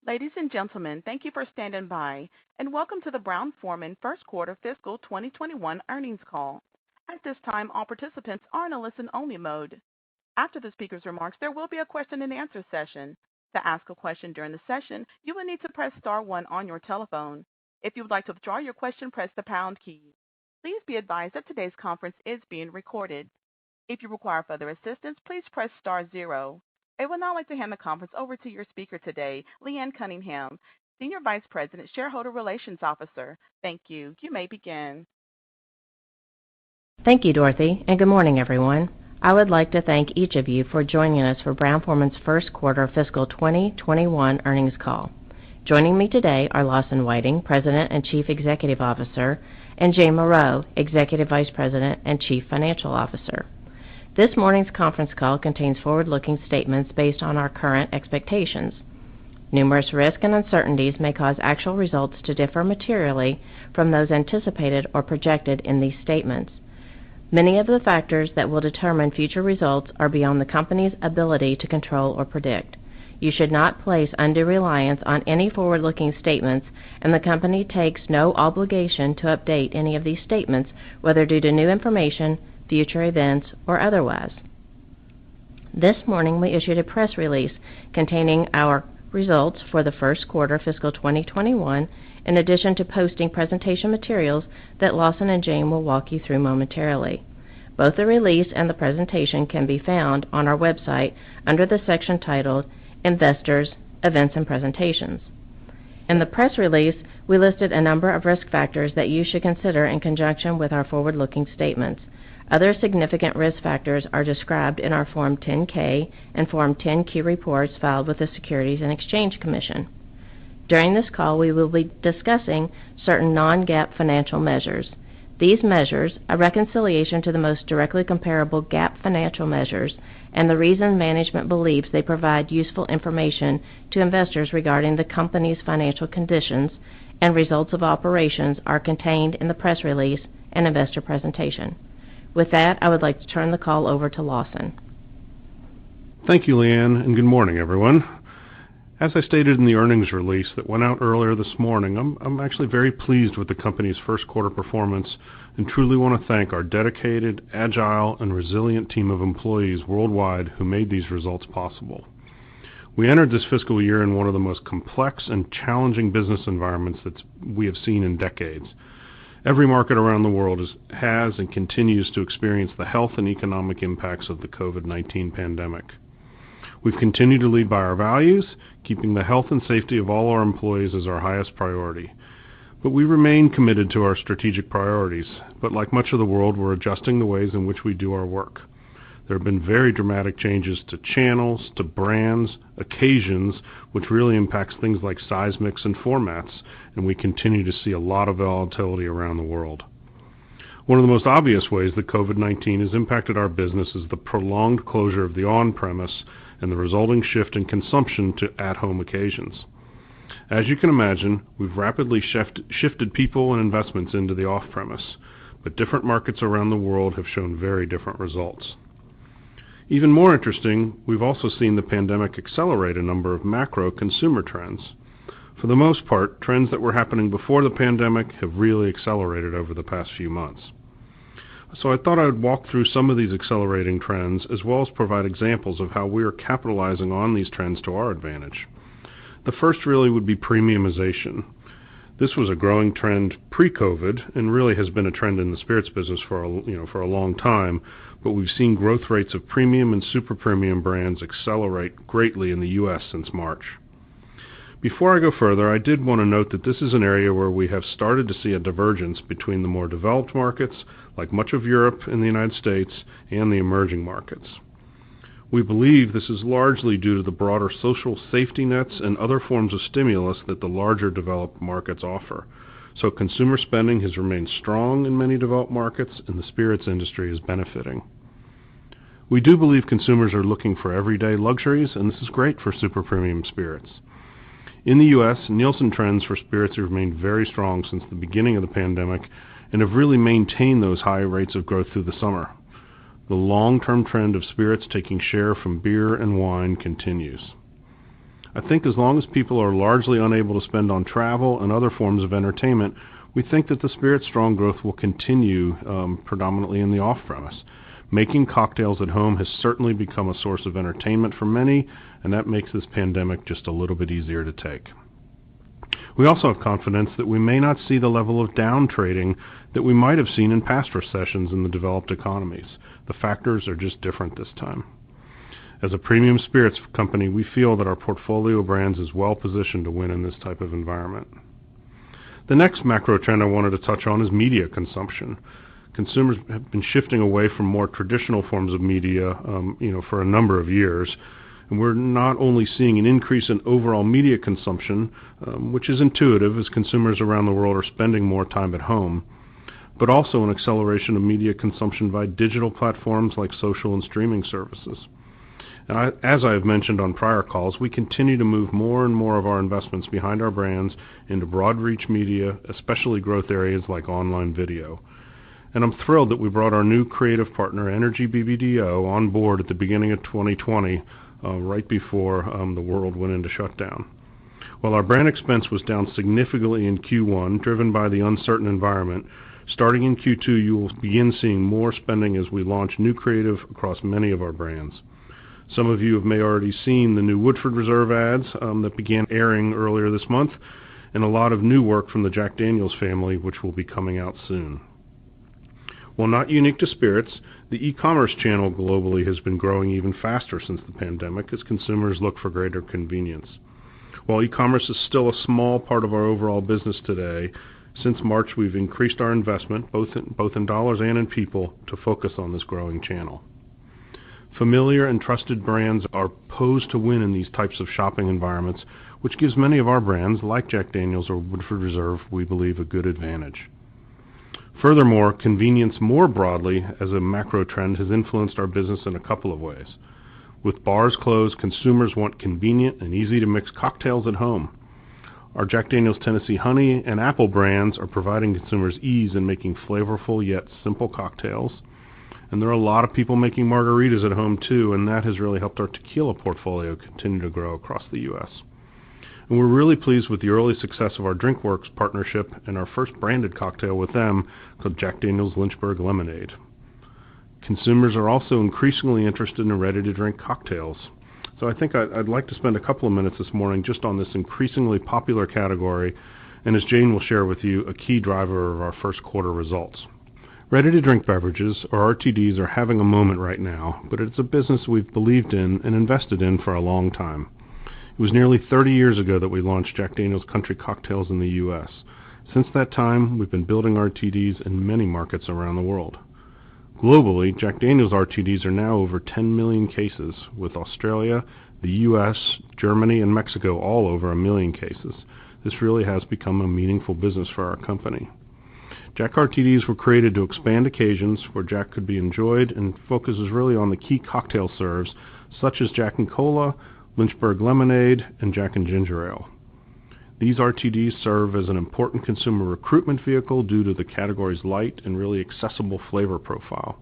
Ladies and gentlemen, thank you for standing by, and welcome to the Brown-Forman First Quarter Fiscal 2021 Earnings Call. At this time, all participants are in a listen-only mode. After the speaker's remarks, there will be a question-and-answer session. To ask a question during the session, you will need to press star one on your telephone. If you would like to withdraw your question, press the pound key. Please be advised that today's conference is being recorded. If you require further assistance, please press star zero. I would now like to hand the conference over to your speaker today, Leanne Cunningham, Senior Vice President, Shareholder Relations Officer. Thank you. You may begin. Thank you, Dorothy, and good morning, everyone. I would like to thank each of you for joining us for Brown-Forman's First Quarter Fiscal 2021 Earnings Call. Joining me today are Lawson Whiting, President and Chief Executive Officer, and Jane Morreau, Executive Vice President and Chief Financial Officer. This morning's conference call contains forward-looking statements based on our current expectations. Numerous risks and uncertainties may cause actual results to differ materially from those anticipated or projected in these statements. Many of the factors that will determine future results are beyond the company's ability to control or predict. You should not place undue reliance on any forward-looking statements, and the company takes no obligation to update any of these statements, whether due to new information, future events, or otherwise. This morning we issued a press release containing our results for the first quarter fiscal 2021, in addition to posting presentation materials that Lawson and Jane will walk you through momentarily. Both the release and the presentation can be found on our website under the section titled Investors, Events and Presentations. In the press release, we listed a number of risk factors that you should consider in conjunction with our forward-looking statements. Other significant risk factors are described in our Form 10-K and Form 10-Q reports filed with the Securities and Exchange Commission. During this call, we will be discussing certain non-GAAP financial measures. These measures, a reconciliation to the most directly comparable GAAP financial measures, and the reason management believes they provide useful information to investors regarding the company's financial conditions and results of operations, are contained in the press release and investor presentation. With that, I would like to turn the call over to Lawson. Thank you, Leanne, and good morning, everyone. As I stated in the earnings release that went out earlier this morning, I'm actually very pleased with the company's first quarter performance and truly want to thank our dedicated, agile, and resilient team of employees worldwide who made these results possible. We entered this fiscal year in one of the most complex and challenging business environments that we have seen in decades. Every market around the world has and continues to experience the health and economic impacts of the COVID-19 pandemic. We've continued to lead by our values, keeping the health and safety of all our employees as our highest priority. But we remain committed to our strategic priorities, but like much of the world, we're adjusting the ways in which we do our work. There have been very dramatic changes to channels, to brands, occasions, which really impacts things like size mix and formats, and we continue to see a lot of volatility around the world. One of the most obvious ways that COVID-19 has impacted our business is the prolonged closure of the on-premise and the resulting shift in consumption to at-home occasions. As you can imagine, we've rapidly shifted people and investments into the off-premise, but different markets around the world have shown very different results. Even more interesting, we've also seen the pandemic accelerate a number of macro consumer trends. For the most part, trends that were happening before the pandemic have really accelerated over the past few months. So I thought I would walk through some of these accelerating trends as well as provide examples of how we are capitalizing on these trends to our advantage. The first really would be premiumization. This was a growing trend pre-COVID and really has been a trend in the spirits business for a long time, but we've seen growth rates of premium and super premium brands accelerate greatly in the U.S. since March. Before I go further, I did want to note that this is an area where we have started to see a divergence between the more developed markets, like much of Europe and the United States, and the emerging markets. We believe this is largely due to the broader social safety nets and other forms of stimulus that the larger developed markets offer. So consumer spending has remained strong in many developed markets, and the spirits industry is benefiting. We do believe consumers are looking for everyday luxuries, and this is great for super premium spirits. In the U.S., Nielsen trends for spirits have remained very strong since the beginning of the pandemic and have really maintained those high rates of growth through the summer. The long-term trend of spirits taking share from beer and wine continues. I think as long as people are largely unable to spend on travel and other forms of entertainment, we think that the spirit strong growth will continue predominantly in the off-premise. Making cocktails at home has certainly become a source of entertainment for many, and that makes this pandemic just a little bit easier to take. We also have confidence that we may not see the level of down trading that we might have seen in past recessions in the developed economies. The factors are just different this time. As a premium spirits company, we feel that our portfolio of brands is well positioned to win in this type of environment. The next macro trend I wanted to touch on is media consumption. Consumers have been shifting away from more traditional forms of media, for a number of years. And we're not only seeing an increase in overall media consumption, which is intuitive as consumers around the world are spending more time at home, but also an acceleration of media consumption by digital platforms like social and streaming services. And as I have mentioned on prior calls, we continue to move more and more of our investments behind our brands into broad reach media, especially growth areas like online video. And I'm thrilled that we brought our new creative partner, Energy BBDO, on board at the beginning of 2020, right before the world went into shutdown. While our brand expense was down significantly in Q1, driven by the uncertain environment, starting in Q2 you will begin seeing more spending as we launch new creative across many of our brands. Some of you may already seen the new Woodford Reserve ads that began airing earlier this month, and a lot of new work from the Jack Daniel's family, which will be coming out soon. While not unique to spirits, the e-commerce channel globally has been growing even faster since the pandemic as consumers look for greater convenience. While e-commerce is still a small part of our overall business today, since March we've increased our investment, both in dollars and in people, to focus on this growing channel. Familiar and trusted brands are posed to win in these types of shopping environments, which gives many of our brands, like Jack Daniel's or Woodford Reserve, we believe a good advantage. Furthermore, convenience more broadly as a macro trend has influenced our business in a couple of ways. With bars closed, consumers want convenient and easy-to-mix cocktails at home. Our Jack Daniel's Tennessee Honey and Apple brands are providing consumers ease in making flavorful yet simple cocktails. And there are a lot of people making margaritas at home too, and that has really helped our tequila portfolio continue to grow across the U.S. And we're really pleased with the early success of our DrinkWorks partnership and our first branded cocktail with them called Jack Daniel's Lynchburg Lemonade. Consumers are also increasingly interested in ready-to-drink cocktails. So I think I'd like to spend a couple of minutes this morning just on this increasingly popular category, and as Jane will share with you, a key driver of our first quarter results. Ready-to-drink beverages, or RTDs, are having a moment right now, but it's a business we've believed in and invested in for a long time. It was nearly 30 years ago that we launched Jack Daniel's Country Cocktails in the U.S. Since that time, we've been building RTDs in many markets around the world. Globally, Jack Daniel's RTDs are now over 10 million cases, with Australia, the U.S., Germany, and Mexico all over 1 million cases. This really has become a meaningful business for our company. Jack RTDs were created to expand occasions where Jack could be enjoyed and focuses really on the key cocktail serves, such as Jack and Cola, Lynchburg Lemonade, and Jack and Ginger Ale. These RTDs serve as an important consumer recruitment vehicle due to the category's light and really accessible flavor profile.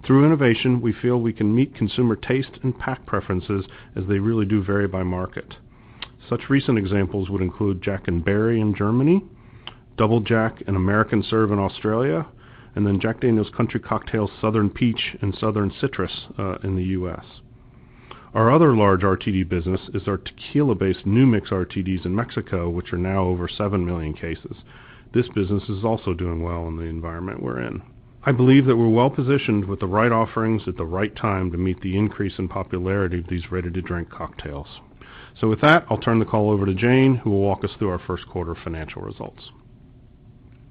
Through innovation, we feel we can meet consumer taste and pack preferences as they really do vary by market. Such recent examples would include Jack and Berry in Germany, Double Jack and American Serve in Australia, and then Jack Daniel's Country Cocktails Southern Peach and Southern Citrus in the U.S. Our other large RTD business is our tequila-based New Mix RTDs in Mexico, which are now over 7 million cases. This business is also doing well in the environment we're in. I believe that we're well positioned with the right offerings at the right time to meet the increase in popularity of these ready-to-drink cocktails. So with that, I'll turn the call over to Jane, who will walk us through our first quarter financial results.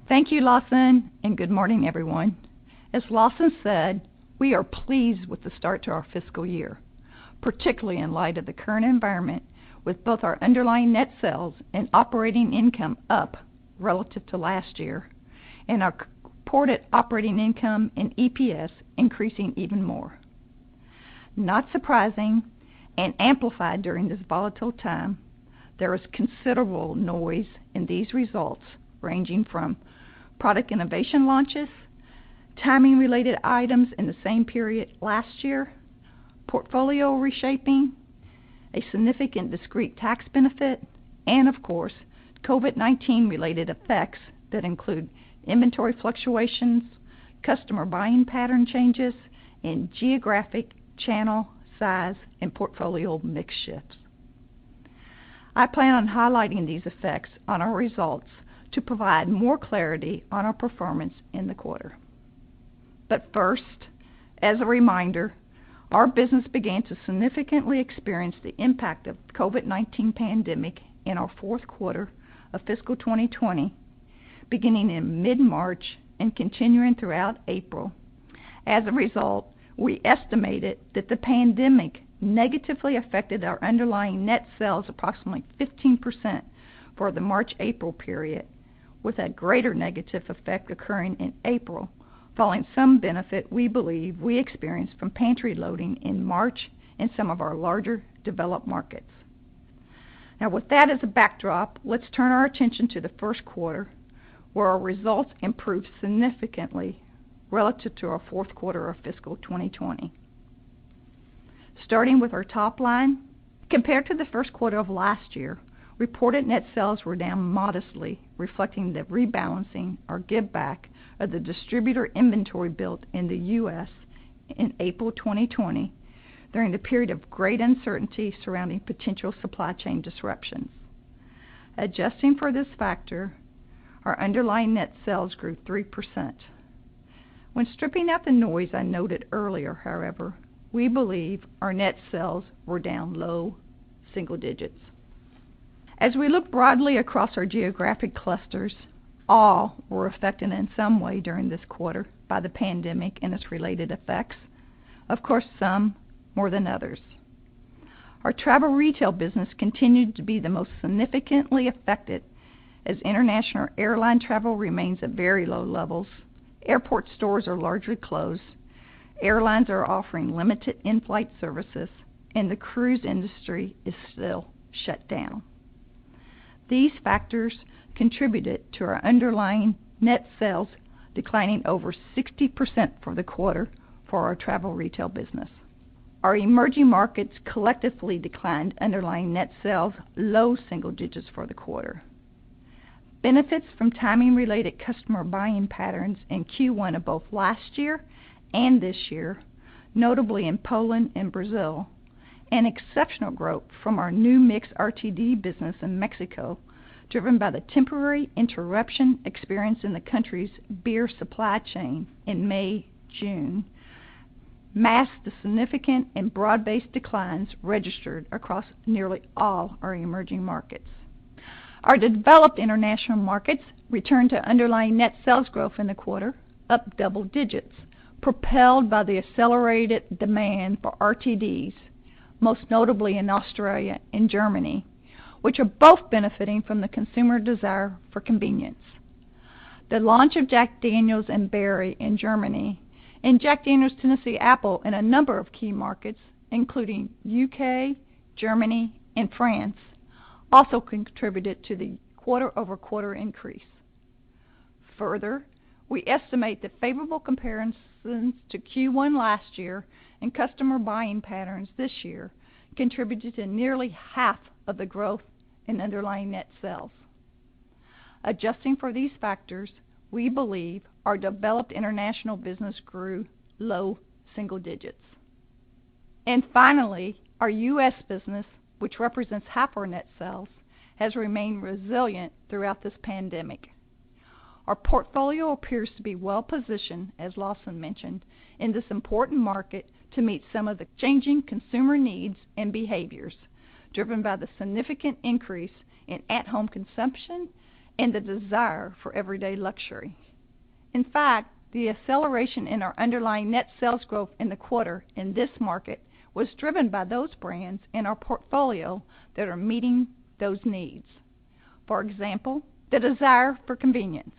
Thank you, Lawson, and good morning, everyone. As Lawson said, we are pleased with the start to our fiscal year, particularly in light of the current environment, with both our underlying net sales and operating income up relative to last year, and our reported operating income and EPS increasing even more. Not surprising, and amplified during this volatile time, there is considerable noise in these results, ranging from product innovation launches, timing-related items in the same period last year, portfolio reshaping, a significant discrete tax benefit, and of course, COVID-19 related effects that include inventory fluctuations, customer buying pattern changes, and geographic, channel, size, and portfolio mix shifts. I plan on highlighting these effects on our results to provide more clarity on our performance in the quarter. But first, as a reminder, our business began to significantly experience the impact of the COVID-19 pandemic in our fourth quarter of fiscal 2020, beginning in mid-March and continuing throughout April. As a result, we estimated that the pandemic negatively affected our underlying net sales approximately 15% for the March-April period, with a greater negative effect occurring in April, following some benefit we believe we experienced from pantry loading in March in some of our larger developed markets. Now, with that as a backdrop, let's turn our attention to the first quarter, where our results improved significantly relative to our fourth quarter of fiscal 2020. Starting with our top line, compared to the first quarter of last year, reported net sales were down modestly, reflecting the rebalancing or give back of the distributor inventory built in the U.S. in April 2020 during the period of great uncertainty surrounding potential supply chain disruptions. Adjusting for this factor, our underlying net sales grew 3%. When stripping out the noise I noted earlier, however, we believe our net sales were down low single digits. As we look broadly across our geographic clusters, all were affected in some way during this quarter by the pandemic and its related effects. Of course, some more than others. Our travel retail business continued to be the most significantly affected as international airline travel remains at very low levels. Airport stores are largely closed. Airlines are offering limited in-flight services, and the cruise industry is still shut down. These factors contributed to our underlying net sales declining over 60% for the quarter for our travel retail business. Our emerging markets collectively declined underlying net sales low single digits for the quarter. Benefits from timing-related customer buying patterns in Q1 of both last year and this year, notably in Poland and Brazil, and exceptional growth from our new mix RTD business in Mexico, driven by the temporary interruption experienced in the country's beer supply chain in May, June, masked the significant and broad-based declines registered across nearly all our emerging markets. Our developed international markets returned to underlying net sales growth in the quarter, up double digits, propelled by the accelerated demand for RTDs, most notably in Australia and Germany, which are both benefiting from the consumer desire for convenience. The launch of Jack Daniel's and Berry in Germany and Jack Daniel's Tennessee Apple in a number of key markets, including UK, Germany, and France, also contributed to the quarter-over-quarter increase. Further, we estimate that favorable comparisons to Q1 last year and customer buying patterns this year contributed to nearly half of the growth in underlying net sales. Adjusting for these factors, we believe our developed international business grew low single digits. And finally, our U.S. business, which represents half our net sales, has remained resilient throughout this pandemic. Our portfolio appears to be well positioned, as Lawson mentioned, in this important market to meet some of the changing consumer needs and behaviors, driven by the significant increase in at-home consumption and the desire for everyday luxury. In fact, the acceleration in our underlying net sales growth in the quarter in this market was driven by those brands in our portfolio that are meeting those needs. For example, the desire for convenience.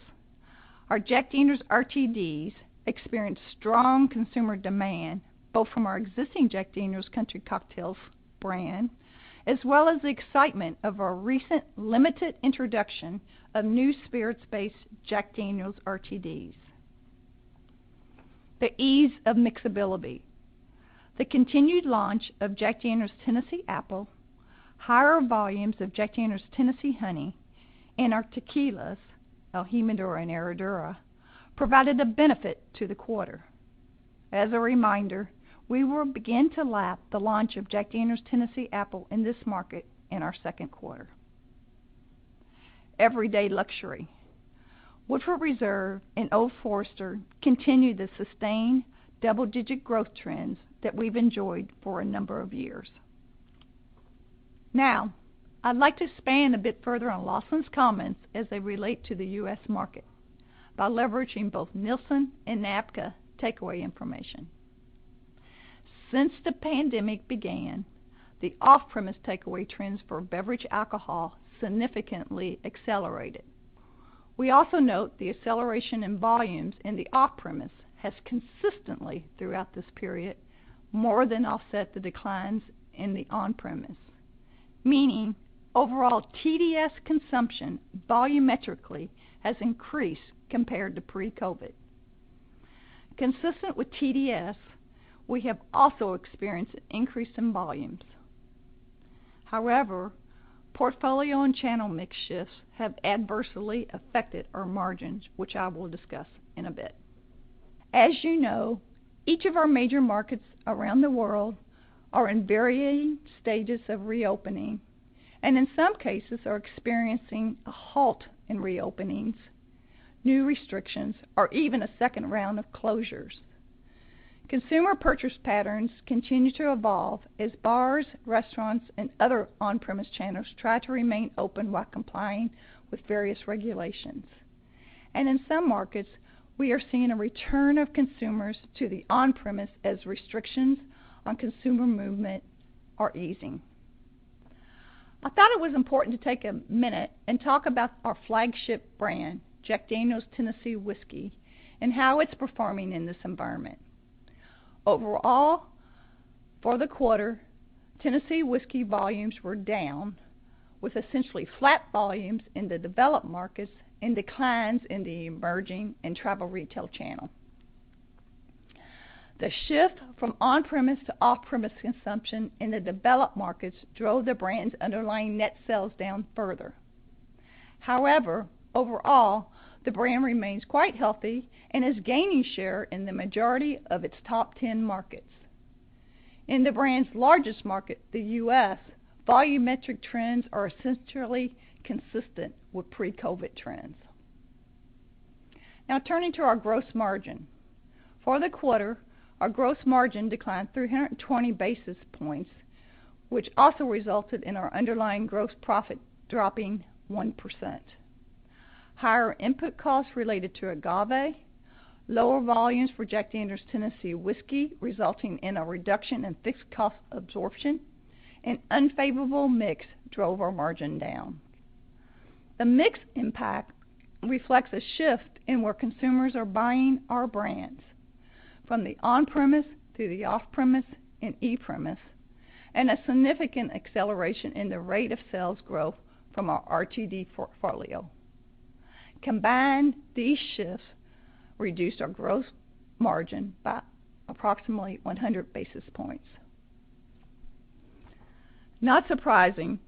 Our Jack Daniel's RTDs experienced strong consumer demand, both from our existing Jack Daniel's Country Cocktails brand, as well as the excitement of our recent limited introduction of new spirits-based Jack Daniel's RTDs. The ease of mixability. The continued launch of Jack Daniel's Tennessee Apple higher volumes of Jack Daniel's Tennessee Honey and our tequilas, El Jimador and Herradura, provided a benefit to the quarter. As a reminder, we will begin to lap the launch of Jack Daniel's Tennessee Apple in this market in our second quarter. Everyday luxury. Woodford Reserve and Old Forester continue the sustained double-digit growth trends that we've enjoyed for a number of years. Now, I'd like to expand a bit further on Lawson's comments as they relate to the U.S. market by leveraging both Nielsen and NABCA takeaway information. Since the pandemic began, the off-premise takeaway trends for beverage alcohol significantly accelerated. We also note the acceleration in volumes in the off-premise has consistently throughout this period more than offset the declines in the on-premise, meaning overall TDS consumption volumetrically has increased compared to pre-COVID. Consistent with TDS, we have also experienced an increase in volumes. However, portfolio and channel mix shifts have adversely affected our margins, which I will discuss in a bit. As you know, each of our major markets around the world are in varying stages of reopening, and in some cases are experiencing a halt in reopenings, new restrictions, or even a second round of closures. Consumer purchase patterns continue to evolve as bars, restaurants, and other on-premise channels try to remain open while complying with various regulations. And in some markets, we are seeing a return of consumers to the on-premise as restrictions on consumer movement are easing. I thought it was important to take a minute and talk about our flagship brand, Jack Daniel's Tennessee Whiskey, and how it's performing in this environment. Overall, for the quarter, Tennessee whiskey volumes were down, with essentially flat volumes in the developed markets and declines in the emerging and travel retail channel. The shift from on-premise to off-premise consumption in the developed markets drove the brand's underlying net sales down further. However, overall, the brand remains quite healthy and is gaining share in the majority of its top 10 markets. In the brand's largest market, the U.S., volumetric trends are essentially consistent with pre-COVID trends. Now turning to our gross margin. For the quarter, our gross margin declined 320 basis points, which also resulted in our underlying gross profit dropping 1%. Higher input costs related to agave, lower volumes for Jack Daniel's Tennessee Whiskey resulting in a reduction in fixed cost absorption, and unfavorable mix drove our margin down. The mix impact reflects a shift in where consumers are buying our brands, from the on-premise to the off-premise and e-premise, and a significant acceleration in the rate of sales growth from our RTD portfolio. Combined, these shifts reduced our gross margin by approximately 100 basis points. Not surprising,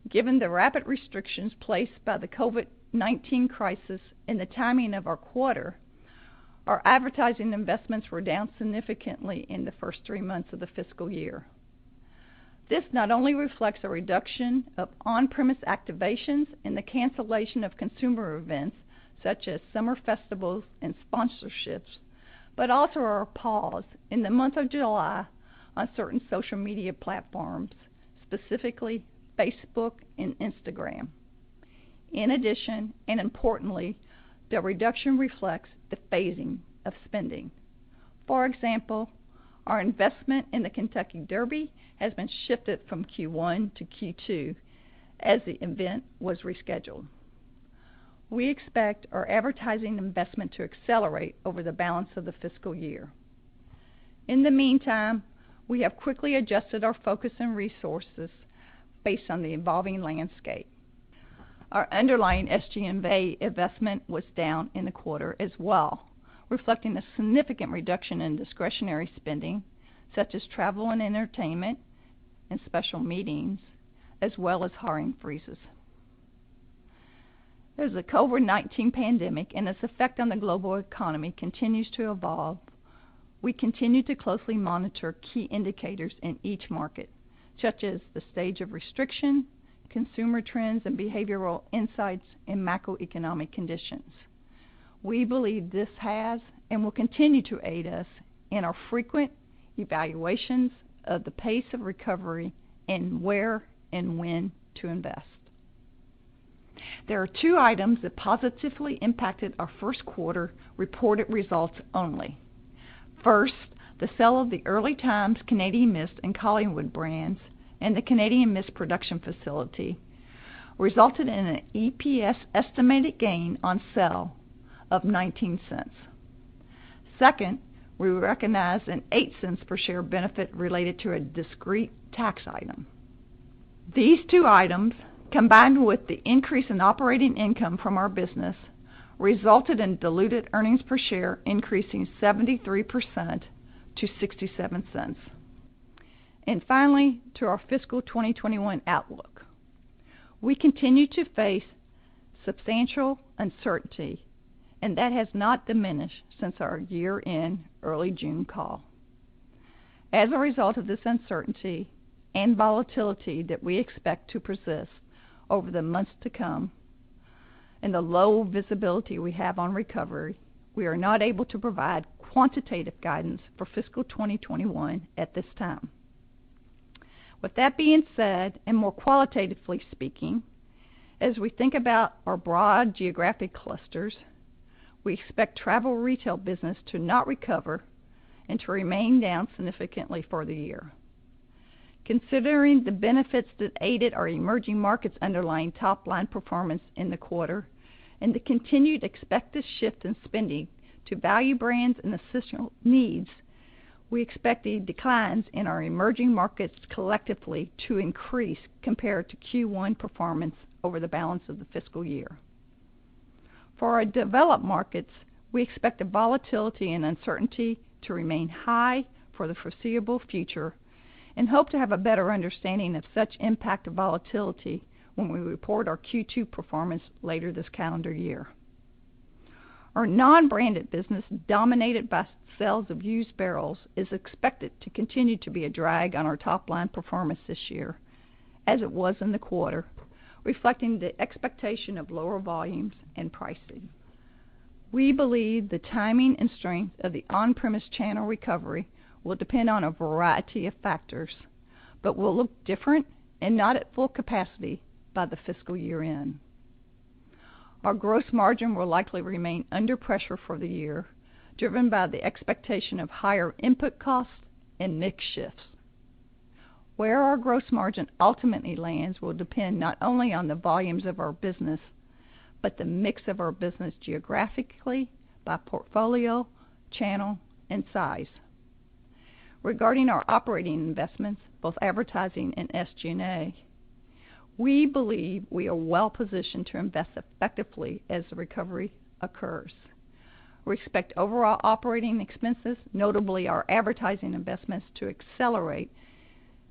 given the rapid restrictions placed by the COVID-19 crisis in the timing of our quarter, our advertising investments were down significantly in the first 3 months of the fiscal year. This not only reflects a reduction of on-premise activations and the cancellation of consumer events such as summer festivals and sponsorships, but also our pause in the month of July on certain social media platforms, specifically Facebook and Instagram. In addition, and importantly, the reduction reflects the phasing of spending. For example, our investment in the Kentucky Derby has been shifted from Q1 to Q2 as the event was rescheduled. We expect our advertising investment to accelerate over the balance of the fiscal year. In the meantime, we have quickly adjusted our focus and resources based on the evolving landscape. Our underlying SG&A investment was down in the quarter as well, reflecting a significant reduction in discretionary spending, such as travel and entertainment and special meetings, as well as hiring freezes. As the COVID-19 pandemic and its effect on the global economy continues to evolve, we continue to closely monitor key indicators in each market, such as the stage of restriction, consumer trends and behavioral insights, and macroeconomic conditions. We believe this has and will continue to aid us in our frequent evaluations of the pace of recovery and where and when to invest. There are two items that positively impacted our first quarter reported results only. First, the sale of the Early Times Canadian Mist and Collingwood brands and the Canadian Mist production facility resulted in an EPS estimated gain on sale of 19 cents. Second, we recognized an 8 cents per share benefit related to a discrete tax item. These two items, combined with the increase in operating income from our business, resulted in diluted earnings per share increasing 73% to 67 cents. And finally, to our fiscal 2021 outlook. We continue to face substantial uncertainty, and that has not diminished since our year-end early June call. As a result of this uncertainty and volatility that we expect to persist over the months to come, and the low visibility we have on recovery, we are not able to provide quantitative guidance for fiscal 2021 at this time. With that being said, and more qualitatively speaking, as we think about our broad geographic clusters, we expect travel retail business to not recover and to remain down significantly for the year. Considering the benefits that aided our emerging markets' underlying top-line performance in the quarter and the continued expected shift in spending to value brands and essential needs, we expect the declines in our emerging markets collectively to increase compared to Q1 performance over the balance of the fiscal year. For our developed markets, we expect the volatility and uncertainty to remain high for the foreseeable future and hope to have a better understanding of such impact of volatility when we report our Q2 performance later this calendar year. Our non-branded business, dominated by sales of used barrels, is expected to continue to be a drag on our top-line performance this year, as it was in the quarter, reflecting the expectation of lower volumes and pricing. We believe the timing and strength of the on-premise channel recovery will depend on a variety of factors, but will look different and not at full capacity by the fiscal year end. Our gross margin will likely remain under pressure for the year, driven by the expectation of higher input costs and mix shifts. Where our gross margin ultimately lands will depend not only on the volumes of our business, but the mix of our business geographically, by portfolio, channel, and size. Regarding our operating investments, both advertising and SG&A, we believe we are well positioned to invest effectively as the recovery occurs. We expect overall operating expenses, notably our advertising investments, to accelerate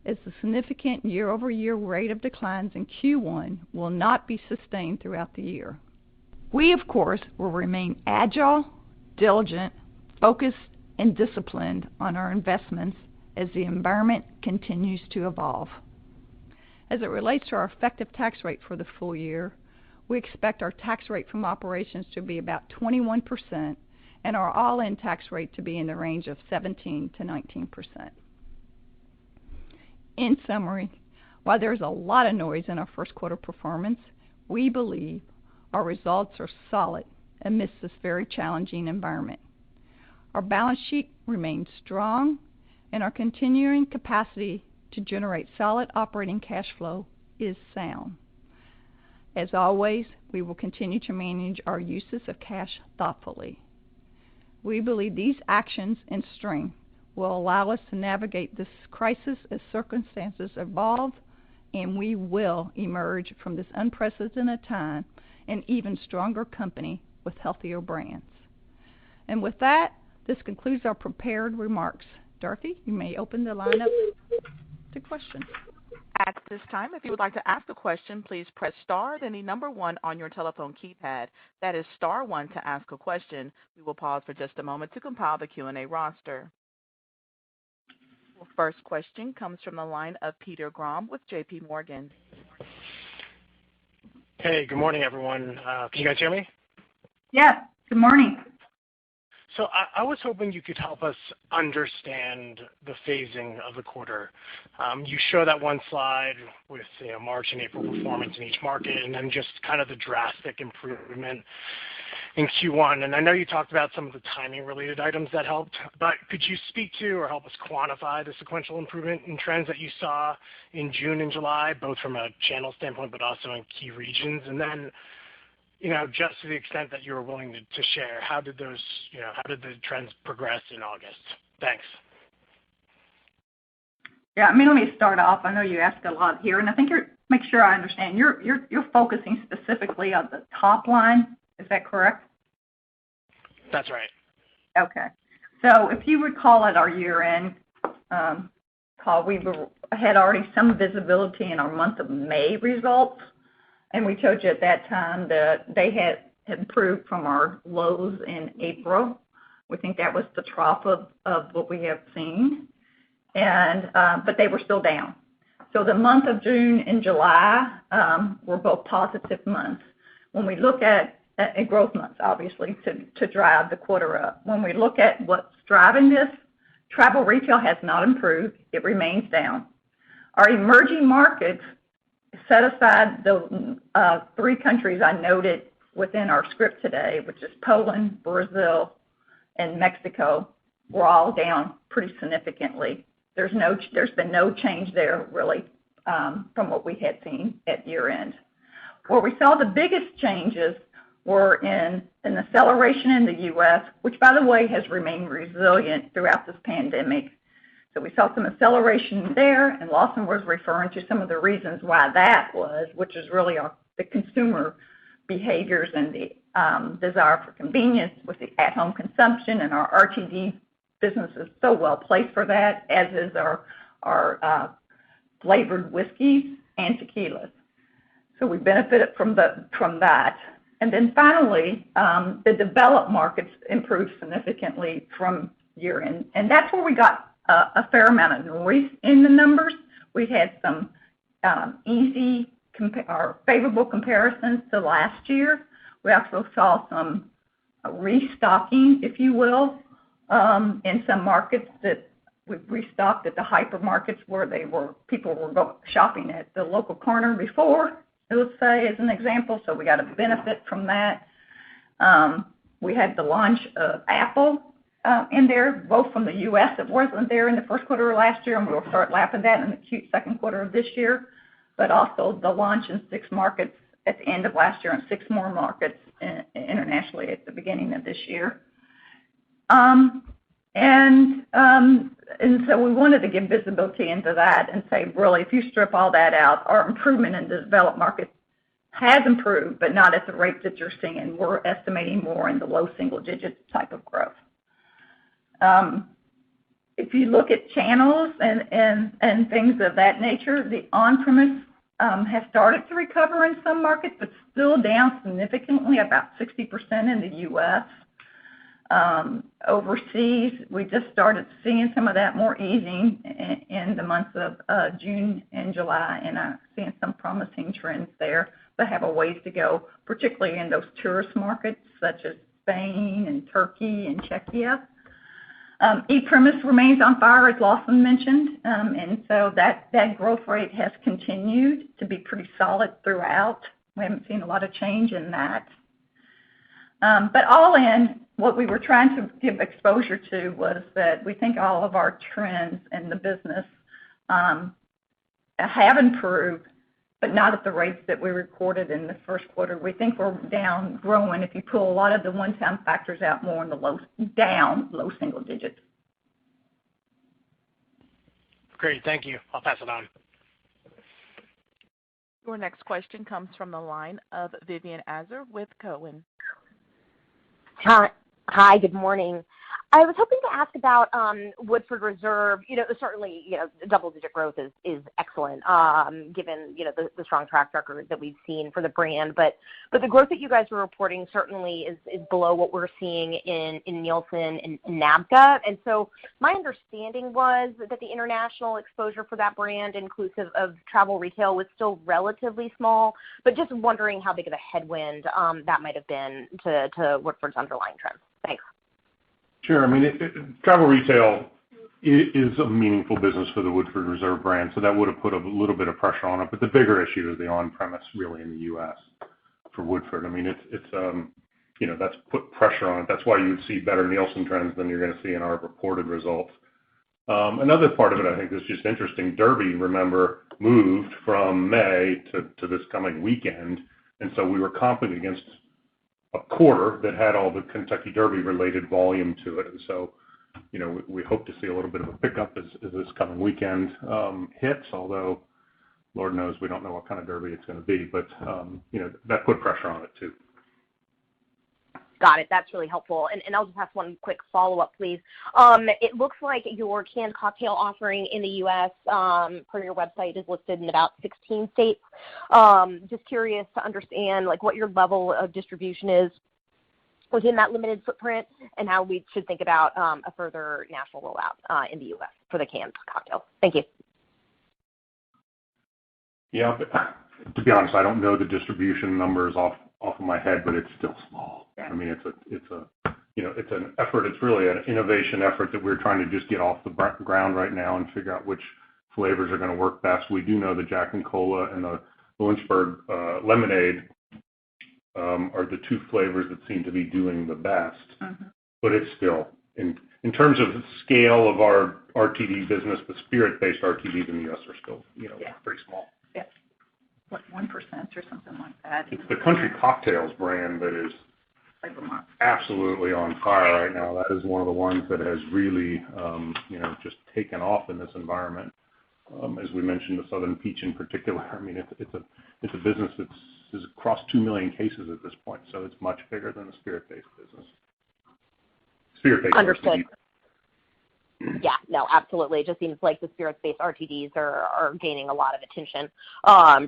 as the significant year-over-year rate of declines in Q1 will not be sustained throughout the year. We, of course, will remain agile, diligent, focused, and disciplined on our investments as the environment continues to evolve. As it relates to our effective tax rate for the full year, we expect our tax rate from operations to be about 21% and our all-in tax rate to be in the range of 17 to 19%. In summary, while there is a lot of noise in our first quarter performance, we believe our results are solid amidst this very challenging environment. Our balance sheet remains strong, and our continuing capacity to generate solid operating cash flow is sound. As always, we will continue to manage our uses of cash thoughtfully. We believe these actions and strength will allow us to navigate this crisis as circumstances evolve, and we will emerge from this unprecedented time an even stronger company with healthier brands. And with that, this concludes our prepared remarks. Dorothy, you may open the line up to questions. At this time, if you would like to ask a question, please press star, then the number 1 on your telephone keypad. That is star 1 to ask a question. We will pause for just a moment to compile the Q&A roster. Our first question comes from the line of Peter Grom with J.P. Morgan. Hey, good morning, everyone. Can you guys hear me? Yes, good morning. So I was hoping you could help us understand the phasing of the quarter. You show that one slide with March and April performance in each market, and then just kind of the drastic improvement in Q1. And I know you talked about some of the timing-related items that helped, but could you speak to or help us quantify the sequential improvement in trends that you saw in June and July, both from a channel standpoint but also in key regions? And then, just to the extent that you were willing to share, how did the trends progress in August? Thanks. Yeah, let me start off. I know you asked a lot here, and I think make sure I understand. You're focusing specifically on the top line. Is that correct? That's right. Okay. So if you recall at our year-end call, we had already some visibility in our month of May results. And we told you at that time that they had improved from our lows in April. We think that was the trough of what we have seen. And but they were still down. So the month of June and July were both positive months. When we look at growth months, obviously, to drive the quarter up. When we look at what's driving this, travel retail has not improved. It remains down. Our emerging markets, set aside the 3 countries I noted within our script today, which is Poland, Brazil, and Mexico, were all down pretty significantly. There's been no change there, really, from what we had seen at year-end. Where we saw the biggest changes were in an acceleration in the U.S., which, by the way, has remained resilient throughout this pandemic. So we saw some acceleration there, and Lawson was referring to some of the reasons why that was, which is really the consumer behaviors and the desire for convenience with the at-home consumption, and our RTD business is so well placed for that, as is our flavored whiskeys and tequilas. So we benefited from that. And then finally, the developed markets improved significantly from year-end, and that's where we got a fair amount of noise in the numbers. We had some favorable comparisons to last year. We also saw some restocking, if you will, in some markets that we restocked at the hypermarkets where people were shopping at the local corner before, let's say, as an example. So we got a benefit from that. We had the launch of Apple in there, both from the U.S. It wasn't there in the first quarter of last year, and we'll start lapping that in the second quarter of this year, but also the launch in 6 markets at the end of last year and 6 more markets internationally at the beginning of this year. And so we wanted to give visibility into that and say, really, if you strip all that out, our improvement in the developed markets has improved, but not at the rate that you're seeing. We're estimating more in the low single digits type of growth. If you look at channels and things of that nature, the on-premise has started to recover in some markets, but still down significantly, about 60% in the U.S. Overseas, we just started seeing some of that more easing in the months of June and July, and I'm seeing some promising trends there, but have a ways to go, particularly in those tourist markets such as Spain and Turkey and Czechia. E-premise remains on fire, as Lawson mentioned, and so that growth rate has continued to be pretty solid throughout. We haven't seen a lot of change in that. But all in, what we were trying to give exposure to was that we think all of our trends in the business have improved, but not at the rates that we recorded in the first quarter. We think we're down growing, if you pull a lot of the one-time factors out, more in the low single digits. Great, thank you. I'll pass it on. Your next question comes from the line of Vivien Azer with Cowen. Hi, good morning. I was hoping to ask about Woodford Reserve. Certainly, double-digit growth is excellent, given the strong track record that we've seen for the brand. But the growth that you guys are reporting certainly is below what we're seeing in Nielsen and NABCA. And so my understanding was that the international exposure for that brand, inclusive of travel retail, was still relatively small. But just wondering how big of a headwind that might have been to Woodford's underlying trends. Thanks. Sure. I mean, travel retail is a meaningful business for the Woodford Reserve brand, so that would have put a little bit of pressure on it. But the bigger issue is the on-premise, really, in the U.S. for Woodford. I mean, that's put pressure on it. That's why you would see better Nielsen trends than you're going to see in our reported results. Another part of it, I think, is just interesting. Derby, remember, moved from May to this coming weekend, and so we were comping against a quarter that had all the Kentucky Derby related volume to it. And so, we hope to see a little bit of a pickup as this coming weekend hits, although Lord knows we don't know what kind of Derby it's going to be. But, that put pressure on it too. Got it. That's really helpful. And I'll just ask one quick follow-up, please. It looks like your canned cocktail offering in the U.S. Per your website is listed in about 16 states. Just curious to understand what your level of distribution is within that limited footprint and how we should think about a further national rollout in the U.S. for the canned cocktails. Thank you. Yeah, but to be honest, I don't know the distribution numbers off of my head, but it's still small. I mean, it's an effort. It's really an innovation effort that we're trying to just get off the ground right now and figure out which flavors are going to work best. We do know the Jack and Cola and the Lynchburg lemonade are the two flavors that seem to be doing the best. Mm-hmm. But it's still, in terms of the scale of our RTD business, the spirit-based RTDs in the U.S. are still, pretty small. Yeah. What, 1% or something like that? It's the Country Cocktails brand that is absolutely on fire right now. That is one of the ones that has really, just taken off in this environment. As we mentioned, the Southern Peach in particular. I mean, it's a business that's across 2 million cases at this point, so it's much bigger than the spirit-based business. Spirit-based Understood. RTD. Yeah, no, absolutely. It just seems like the spirits-based RTDs are gaining a lot of attention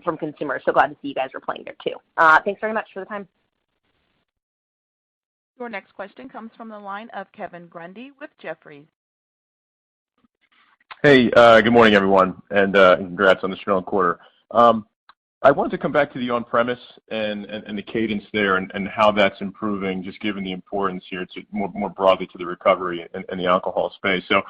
from consumers. So glad to see you guys are playing there too. Thanks very much for the time. Your next question comes from the line of Kevin Grundy with Jefferies. Hey, good morning, everyone, and congrats on the strong quarter. I wanted to come back to the on-premise and the cadence there and how that's improving, just given the importance here to more broadly to the recovery in the alcohol space. So,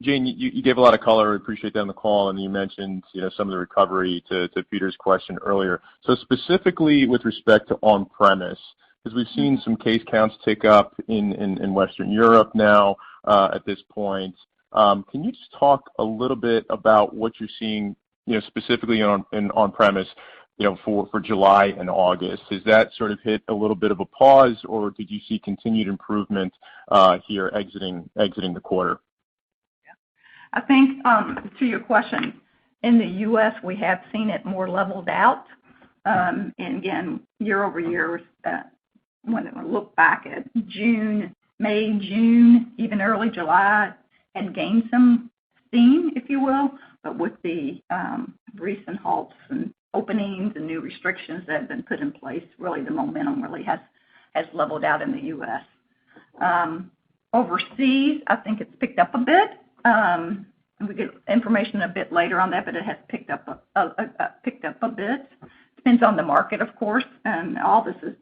Jane, you gave a lot of color. I appreciate that on the call, and you mentioned some of the recovery to Peter's question earlier. So specifically with respect to on-premise, because we've seen some case counts tick up in Western Europe now at this point. Can you just talk a little bit about what you're seeing, specifically on-premise, for July and August? Has that sort of hit a little bit of a pause, or did you see continued improvement here exiting the quarter? Yeah. I think to your question, in the U.S. we have seen it more leveled out, and again, year over year. When I look back at May, June, even early July, and gained some steam, if you will, but with the recent halts and openings and new restrictions that have been put in place, really the momentum really has leveled out in the U.S. Overseas, I think it's picked up a bit. And we get information a bit later on that, but it has picked up a bit. Depends on the market, of course, and all this is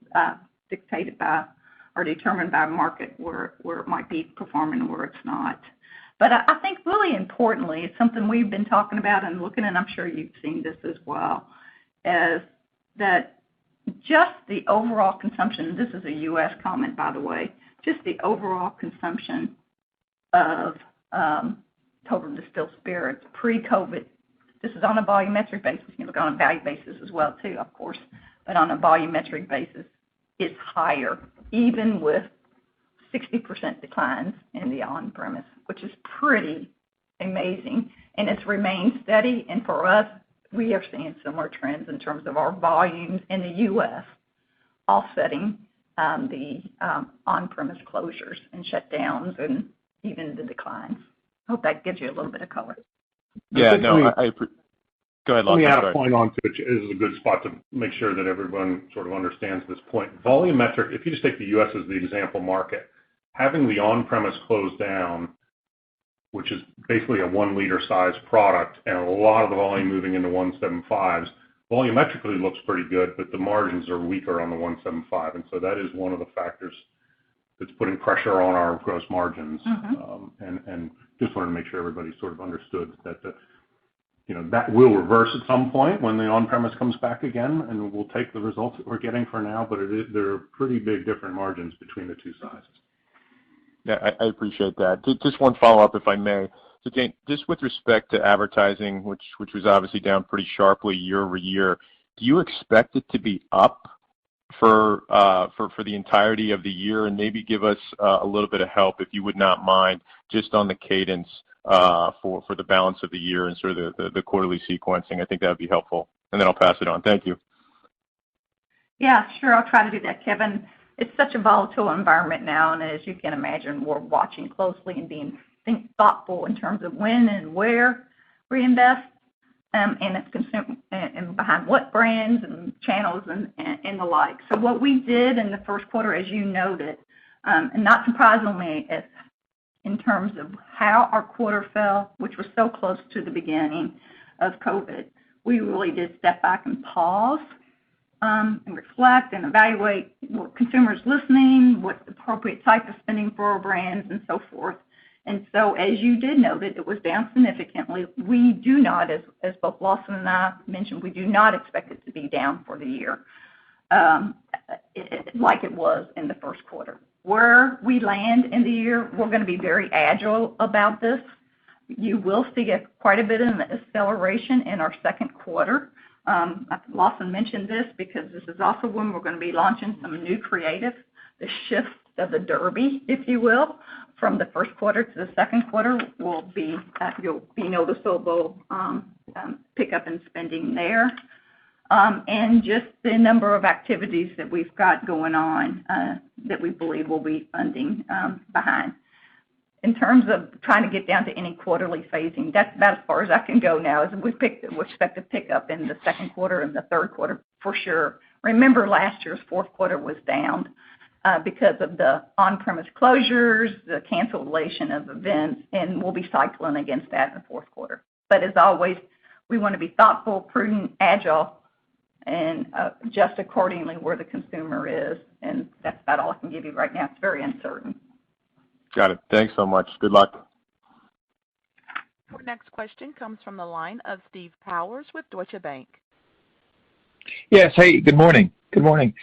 dictated by or determined by market where it might be performing and where it's not. But I think really importantly, it's something we've been talking about and looking, and I'm sure you've seen this as well, is that just the overall consumption, this is a U.S. comment, by the way, just the overall consumption of total distilled spirits pre-COVID, this is on a volumetric basis. You can look on a value basis as well, too, of course, but on a volumetric basis, is higher, even with 60% declines in the on-premise, which is pretty amazing. And it's remained steady. And for us, we are seeing similar trends in terms of our volumes in the U.S. offsetting the on-premise closures and shutdowns and even the declines. I hope that gives you a little bit of color. Yeah, no, go ahead, Lawson. Let me add a point on to it. This is a good spot to make sure that everyone sort of understands this point. Volumetric, if you just take the U.S. as the example market, having the on-premise closed down, which is basically a 1 liter size product, and a lot of the volume moving into 175s, volumetrically looks pretty good, but the margins are weaker on the 175, and so that is one of the factors that's putting pressure on our gross margins. And just wanted to make sure everybody sort of understood that that will reverse at some point when the on-premise comes back again, and we'll take the results that we're getting for now, but there are pretty big different margins between the two sizes. Yeah, I appreciate that. Just one follow-up, if I may. So, Jane, just with respect to advertising, which was obviously down pretty sharply year over year, do you expect it to be up for the entirety of the year? And maybe give us a little bit of help, if you would not mind, just on the cadence for the balance of the year and sort of the quarterly sequencing. I think that would be helpful. And then I'll pass it on. Thank you. Yeah, sure. I'll try to do that, Kevin. It's such a volatile environment now, and as you can imagine, we're watching closely and being thoughtful in terms of when and where we invest, and behind what brands and channels and the like. So what we did in the first quarter, as you noted, and not surprisingly, in terms of how our quarter fell, which was so close to the beginning of COVID, we really did step back and pause and reflect and evaluate what consumers listening, what's the appropriate type of spending for our brands, and so forth. And so, as you did note, it was down significantly. We do not, as both Lawson and I mentioned, we do not expect it to be down for the year like it was in the first quarter. Where we land in the year, we're going to be very agile about this. You will see quite a bit of an acceleration in our second quarter. Lawson mentioned this because this is also when we're going to be launching some new creative. The shift of the Derby, if you will, from the first quarter to the second quarter will be, you'll be noticeable pickup in spending there. And just the number of activities that we've got going on that we believe will be funding behind. In terms of trying to get down to any quarterly phasing, that's about as far as I can go now. As we expect to pick up in the second quarter and the third quarter for sure. Remember, last year's fourth quarter was down because of the on-premise closures, the cancellation of events, and we'll be cycling against that in the fourth quarter. But as always, we want to be thoughtful, prudent, agile, and adjust accordingly where the consumer is. And that's about all I can give you right now. It's very uncertain. Got it. Thanks so much. Good luck. Our next question comes from the line of Steve Powers with Deutsche Bank. Yes. Hey, good morning. Good morning.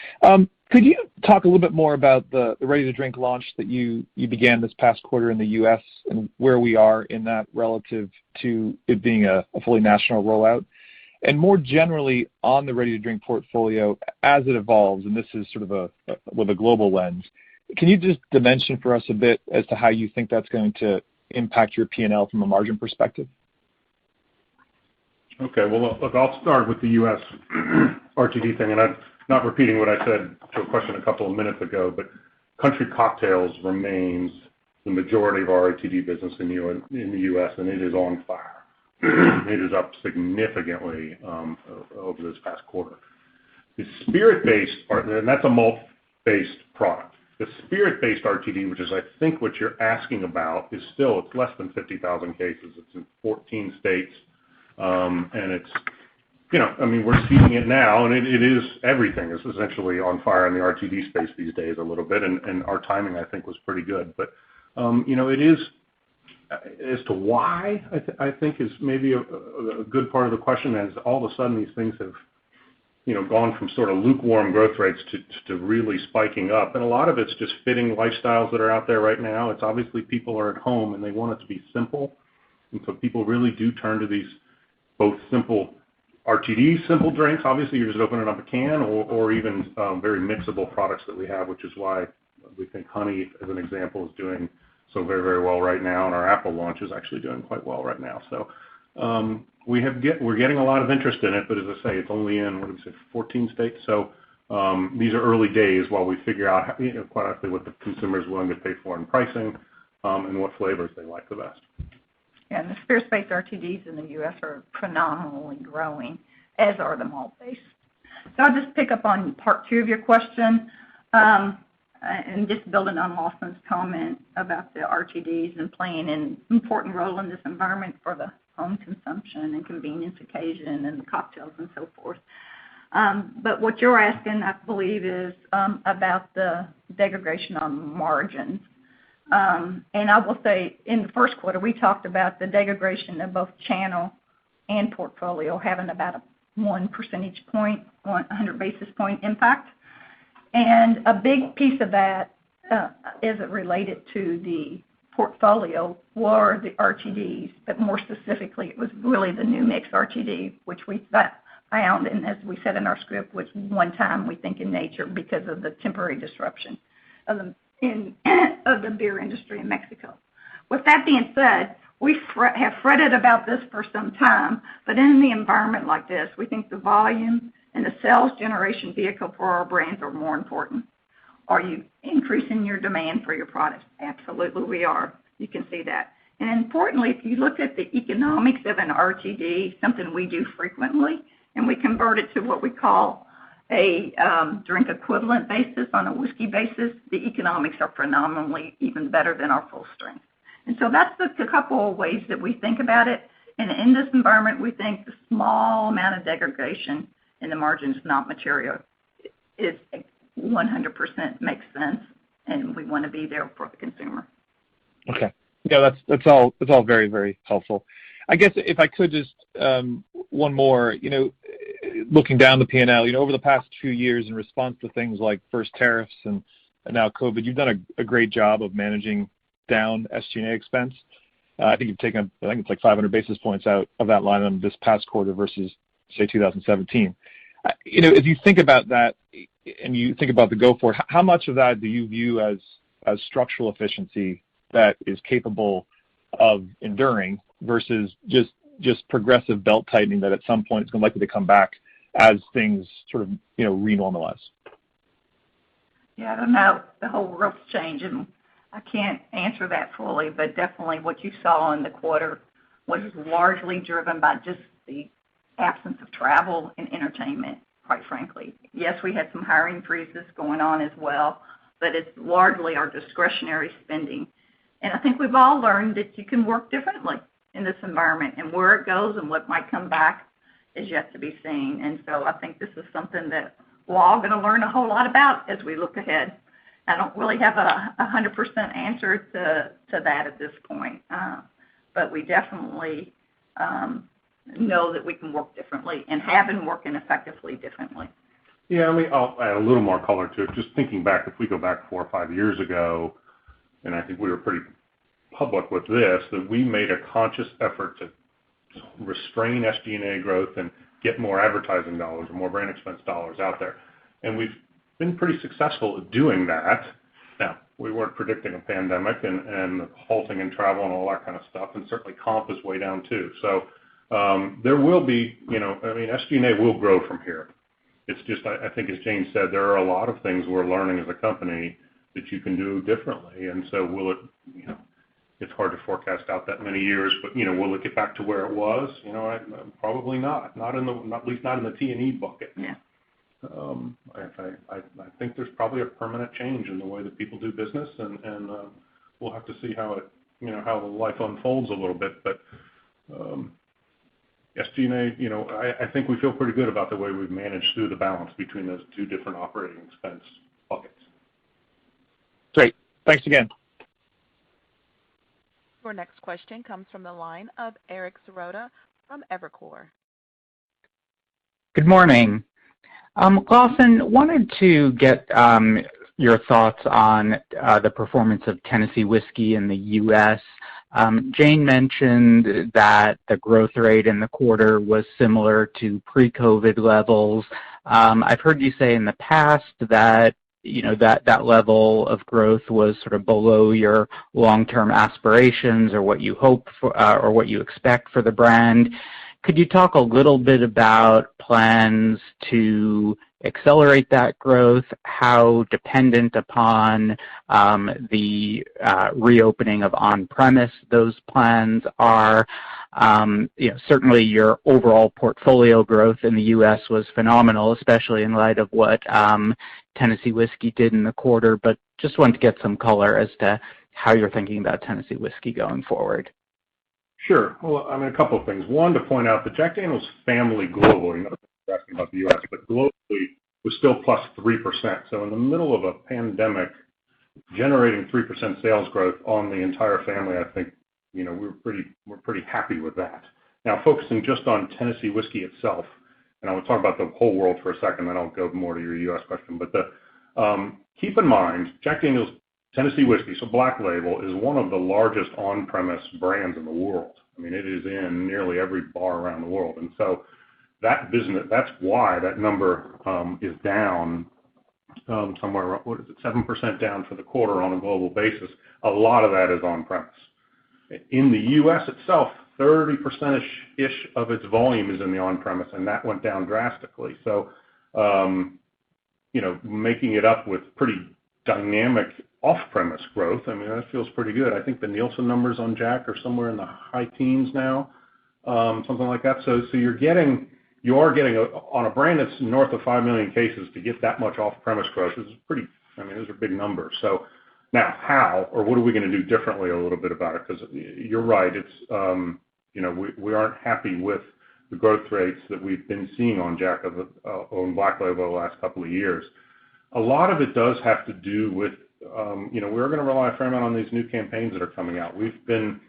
Could you talk a little bit more about the ready-to-drink launch that you began this past quarter in the U.S. and where we are in that relative to it being a fully national rollout? And more generally on the ready-to-drink portfolio as it evolves, and this is sort of with a global lens, can you just dimension for us a bit as to how you think that's going to impact your P&L from a margin perspective? Okay, well, look, I'll start with the U.S. RTD thing, and I'm not repeating what I said to a question a couple of minutes ago, but country cocktails remains the majority of our RTD business in the U.S., and it is on fire. It is up significantly over this past quarter. The spirit-based, and that's a malt-based product. The spirit-based RTD, which is I think what you're asking about, is still, it's less than 50,000 cases. It's in 14 states, and it's, we're seeing it now, and it is, everything is essentially on fire in the RTD space these days a little bit, and our timing, I think, was pretty good. But, it is, as to why, I think is maybe a good part of the question, as all of a sudden these things have, gone from sort of lukewarm growth rates to really spiking up. And a lot of it's just fitting lifestyles that are out there right now. It's obviously people are at home and they want it to be simple. And so people really do turn to these both simple RTD, simple drinks. Obviously, you're just opening up a can, or even very mixable products that we have, which is why we think honey, as an example, is doing so very, very well right now. And our apple launch is actually doing quite well right now. So we're getting a lot of interest in it, but as I say, it's only in, 14 states. So these are early days while we figure out, quite honestly, what the consumer is willing to pay for in pricing and what flavors they like the best. Yeah, and the spirits-based RTDs in the U.S. are phenomenally growing, as are the malt-based. So I'll just pick up on part 2 of your question, and just building on Lawson's comment about the RTDs and playing an important role in this environment for the home consumption and convenience occasion and cocktails and so forth. But what you're asking, I believe, is about the degradation on margins. And I will say, in the first quarter, we talked about the degradation of both channel and portfolio having about a 1 percentage point, 100 basis point impact. And a big piece of that, as it related to the portfolio, were the RTDs, but more specifically, it was really the new mix RTD, which we found, and as we said in our script, was one time, we think, in nature because of the temporary disruption of the beer industry in Mexico. With that being said, we have fretted about this for some time, but in the environment like this, we think the volume and the sales generation vehicle for our brands are more important. Are you increasing your demand for your products? Absolutely, we are. You can see that. And importantly, if you look at the economics of an RTD, something we do frequently, and we convert it to what we call a drink equivalent basis on a whiskey basis, the economics are phenomenally even better than our full strength. And so that's the couple of ways that we think about it. And in this environment, we think the small amount of degradation in the margin is not material. It 100% makes sense, and we want to be there for the consumer. Okay. Yeah, that's all very, very helpful. I guess if I could just one more, looking down the P&L, over the past few years in response to things like first tariffs and now COVID, you've done a great job of managing down SG&A expense. I think you've taken, I think it's like 500 basis points out of that line on this past quarter versus, say, 2017. As you think about that and you think about the go forward, how much of that do you view as structural efficiency that is capable of enduring versus just progressive belt tightening that at some point is going to likely to come back as things sort of renormalize? Yeah, I don't know. The whole world's changing. I can't answer that fully, but definitely what you saw in the quarter was largely driven by just the absence of travel and entertainment, quite frankly. Yes, we had some hiring freezes going on as well, but it's largely our discretionary spending. And I think we've all learned that you can work differently in this environment, and where it goes and what might come back is yet to be seen. And so I think this is something that we're all going to learn a whole lot about as we look ahead. I don't really have a 100% answer to that at this point, but we definitely know that we can work differently and have been working effectively differently. Yeah, I'll add a little more color to it. Just thinking back, if we go back 4 or 5 years ago, and I think we were pretty public with this, that we made a conscious effort to restrain SG&A growth and get more advertising dollars, more brand expense dollars out there. And we've been pretty successful at doing that. Now, we weren't predicting a pandemic and halting in travel and all that kind of stuff, and certainly comp is way down too. So there will be, SG&A will grow from here. It's just, I think as Jane said, there are a lot of things we're learning as a company that you can do differently. And so will it, it's hard to forecast out that many years, but, will it get back to where it was? Probably not. At least not in the T&E bucket. Yeah. I think there's probably a permanent change in the way that people do business, and we'll have to see how how life unfolds a little bit. But SG&A, I think we feel pretty good about the way we've managed through the balance between those two different operating expense buckets. Great. Thanks again. Your next question comes from the line of Eric Serotta from Evercore. Good morning. Lawson, wanted to get your thoughts on the performance of Tennessee whiskey in the U.S. Jane mentioned that the growth rate in the quarter was similar to pre-COVID levels. I've heard you say in the past that that level of growth was sort of below your long-term aspirations or what you hope for or what you expect for the brand. Could you talk a little bit about plans to accelerate that growth, how dependent upon the reopening of on-premise those plans are. Certainly your overall portfolio growth in the U.S. was phenomenal, especially in light of what Tennessee Whiskey did in the quarter, but just wanted to get some color as to how you're thinking about Tennessee Whiskey going forward. Sure. Well, I mean, a couple of things. One, to point out the Jack Daniel's family globally, not asking about the U.S., but globally was still plus 3%. So in the middle of a pandemic, generating 3% sales growth on the entire family, I think, we're pretty happy with that. Now, focusing just on Tennessee Whiskey itself, and I will talk about the whole world for a second, then I'll go more to your U.S. question. But keep in mind, Jack Daniel's Tennessee Whiskey, so Black Label, is one of the largest on-premise brands in the world. I mean, it is in nearly every bar around the world. And so that business, that's why that number is down somewhere, 7% down for the quarter on a basis. A lot of that is on-premise. In the U.S. itself, 30%-ish of its volume is in the on-premise, and that went down drastically. So, making it up with pretty dynamic off-premise growth, I mean, that feels pretty good. I think the Nielsen numbers on Jack are somewhere in the high teens now, something like that. So you are getting on a brand that's north of 5 million cases, to get that much off-premise growth is pretty. I mean, those are big numbers. So now, how or what are we going to do differently a little bit about it? Because you're right, it's we aren't happy with the growth rates that we've been seeing on Jack on Black Label the last couple of years. A lot of it does have to do with we're going to rely a fair amount on these new campaigns that are coming out. We've been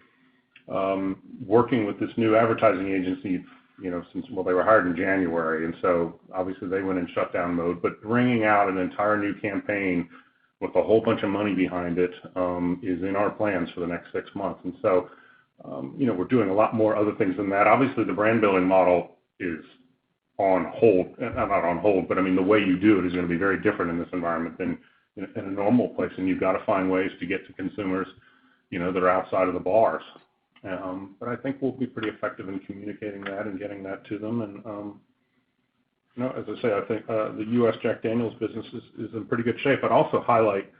working with this new advertising agency, since they were hired in January, and so obviously they went in shutdown mode. But bringing out an entire new campaign with a whole bunch of money behind it is in our plans for the next 6 months. And so, we're doing a lot more other things than that. Obviously, the brand building model is on hold, not on hold, but I mean, the way you do it is going to be very different in this environment than in a normal place, and you've got to find ways to get to consumers, that are outside of the bars. But I think we'll be pretty effective in communicating that and getting that to them. And as I say, I think the U.S. Jack Daniel's business is in pretty good shape. I'd also highlight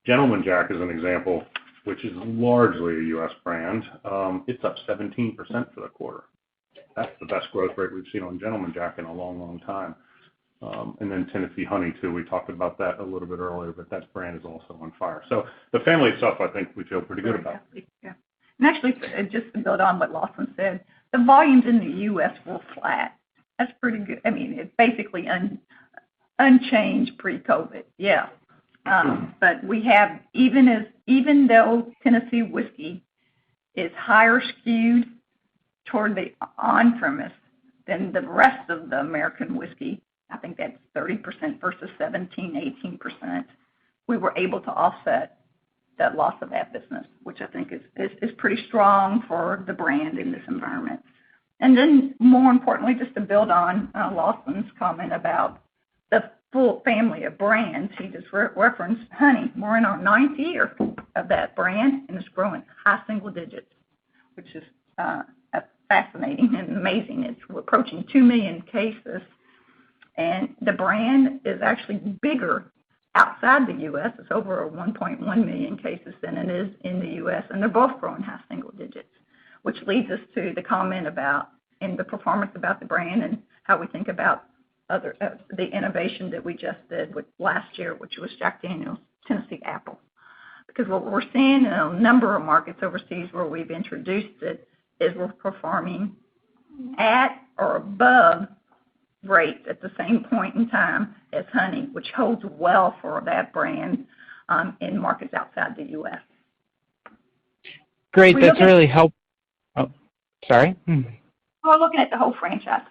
Gentleman Jack as an example, which is largely a U.S. brand. It's up 17% for the quarter. That's the best growth rate we've seen on Gentleman Jack in a long, long time. And then Tennessee Honey, too. We talked about that a little bit earlier, but that brand is also on fire. So the family itself, I think we feel pretty good about. Yeah. And actually, just to build on what Lawson said, the volumes in the U.S. were flat. That's pretty good. I mean, it's basically unchanged pre-COVID. Yeah. But we have, even though Tennessee Whiskey is higher skewed toward the on-premise than the rest of the American whiskey, I think that's 30% versus 18%. We were able to offset that loss of that business, which I think is pretty strong for the brand in this environment. And then, more importantly, just to build on Lawson's comment about the full family of brands, he just referenced Honey. We're in our 9th year of that brand, and it's growing high single digits, which is fascinating and amazing. We're approaching 2 million cases, and the brand is actually bigger outside the U.S. It's over 1.1 million cases than it is in the U.S., and they're both growing high single digits, which leads us to the comment about and the performance about the brand and how we think about the innovation that we just did with last year, which was Jack Daniel's Tennessee Apple. Because what we're seeing in a number of markets overseas where we've introduced it is we're performing at or above rates at the same point in time as Honey, which holds well for that brand in markets outside the U.S. Great, that's really helpful. Oh, sorry. We're looking at the whole franchise.